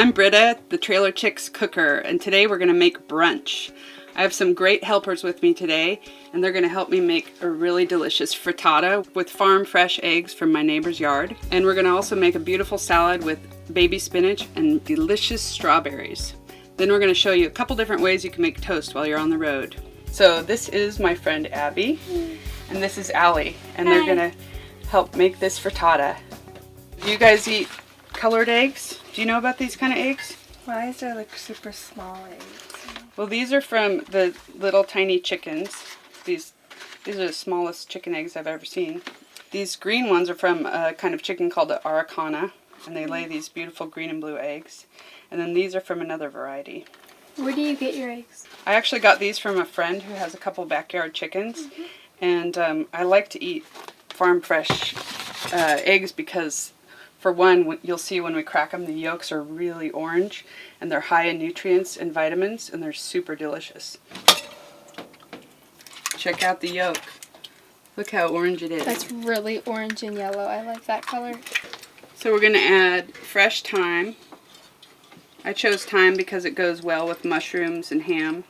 I'm Britta, the Trailer Chicks cooker, and today we're going to make brunch. I have some great helpers with me today, and they're going to help me make a really delicious frittata with farm fresh eggs from my neighbor's yard. And we're going to also make a beautiful salad with baby spinach and delicious strawberries. Then we're going to show you a couple different ways you can make toast while you're on the road. So this is my friend Abby, and this is Allie, and they're going to help make this frittata. Do you guys eat colored eggs? Do you know about these kind of eggs? Why is there like super small eggs? Well, these are from the little tiny chickens. These are the smallest chicken eggs I've ever seen. These green ones are from a kind of chicken called the Araucana, and they lay these beautiful green and blue eggs. And then these are from another variety. Where do you get your eggs? I actually got these from a friend who has a couple backyard chickens, and I like to eat farm fresh eggs because, for one, you'll see when we crack them, the yolks are really orange, and they're high in nutrients and vitamins, and they're super delicious. Check out the yolk. Look how orange it is. That's really orange and yellow. I like that color. So we're going to add fresh thyme. I chose thyme because it goes well with mushrooms and ham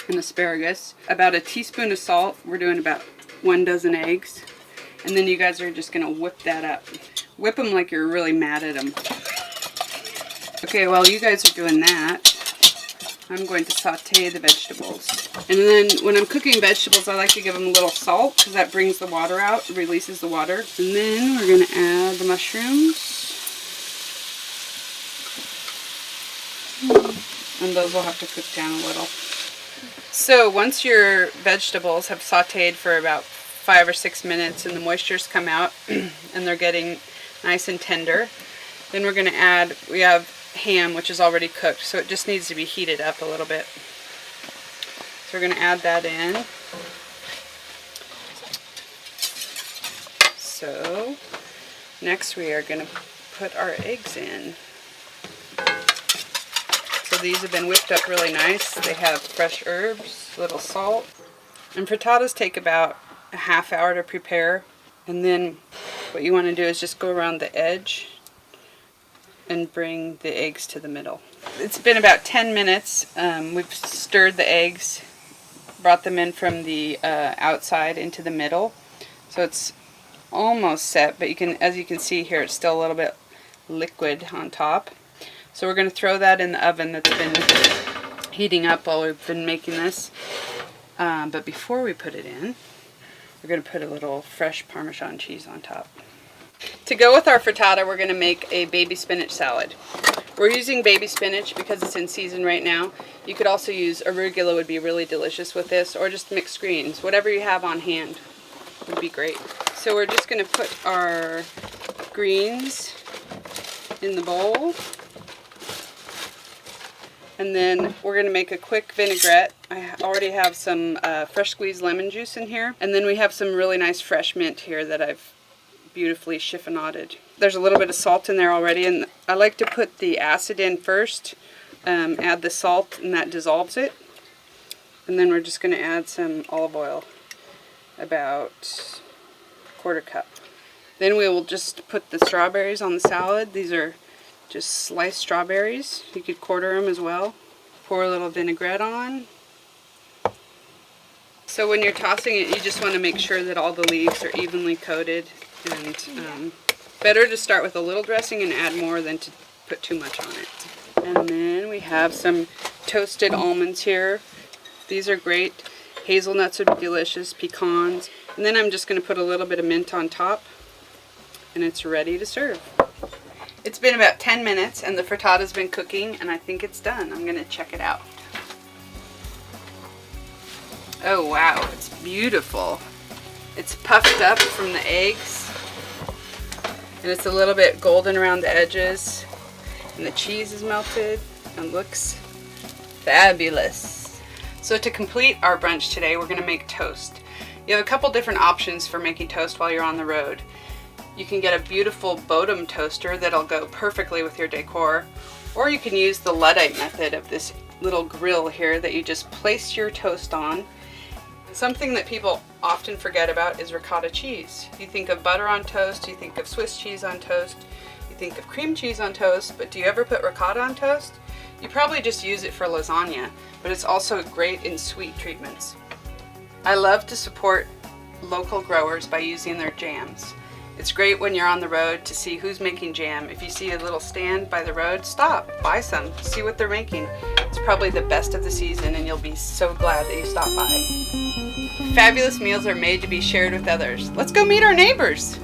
and asparagus. About a teaspoon of salt. We're doing about 1 dozen eggs. And then you guys are just going to whip that up. Whip them like you're really mad at them. Okay, while you guys are doing that, I'm going to saute the vegetables. And then when I'm cooking vegetables, I like to give them a little salt because that brings the water out, releases the water. And then we're going to add the mushrooms. And those will have to cook down a little. So once your vegetables have sauteed for about 5 or 6 minutes and the moisture's come out and they're getting nice and tender, then we're going to add, we have ham which is already cooked, so it just needs to be heated up a little bit. So we're going to add that in. So next we are going to put our eggs in. So these have been whipped up really nice. They have fresh herbs, a little salt. And frittatas take about a half hour to prepare, and then what you want to do is just go around the edge and bring the eggs to the middle. It's been about 10 minutes. We've stirred the eggs, brought them in from the outside into the middle, so it's almost set, but you can, as you can see here, it's still a little bit liquid on top. So we're going to throw that in the oven that's been heating up while we've been making this. But before we put it in, we're going to put a little fresh Parmesan cheese on top. To go with our frittata, we're going to make a baby spinach salad. We're using baby spinach because it's in season right now. You could also use arugula, would be really delicious with this, or just mixed greens. Whatever you have on hand would be great. So we're just going to put our greens in the bowl. And then we're going to make a quick vinaigrette. I already have some fresh squeezed lemon juice in here. And then we have some really nice fresh mint here that I've beautifully chiffonaded. There's a little bit of salt in there already, and I like to put the acid in first, add the salt, and that dissolves it. And then we're just going to add some olive oil, about 1/4 cup. Then we will just put the strawberries on the salad. These are just sliced strawberries. You could quarter them as well. Pour a little vinaigrette on. So when you're tossing it, you just want to make sure that all the leaves are evenly coated. And better to start with a little dressing and add more than to put too much on it. And then we have some toasted almonds here. These are great. Hazelnuts would be delicious. Pecans. And then I'm just going to put a little bit of mint on top. And it's ready to serve. It's been about 10 minutes and the frittata's been cooking, and I think it's done. I'm going to check it out. Oh wow, it's beautiful. It's puffed up from the eggs, and it's a little bit golden around the edges, and the cheese is melted and looks fabulous. So to complete our brunch today, we're going to make toast. You have a couple different options for making toast while you're on the road. You can get a beautiful Bodum toaster that'll go perfectly with your decor, or you can use the Luddite method of this little grill here that you just place your toast on. Something that people often forget about is ricotta cheese. You think of butter on toast, you think of Swiss cheese on toast, You think of cream cheese on toast, but do you ever put ricotta on toast? You probably just use it for lasagna, but it's also great in sweet treatments. I love to support local growers by using their jams. It's great when you're on the road to see who's making jam. If you see a little stand by the road, stop, buy some, see what they're making. It's probably the best of the season and you'll be so glad that you stopped by. Fabulous meals are made to be shared with others. Let's go meet our neighbors.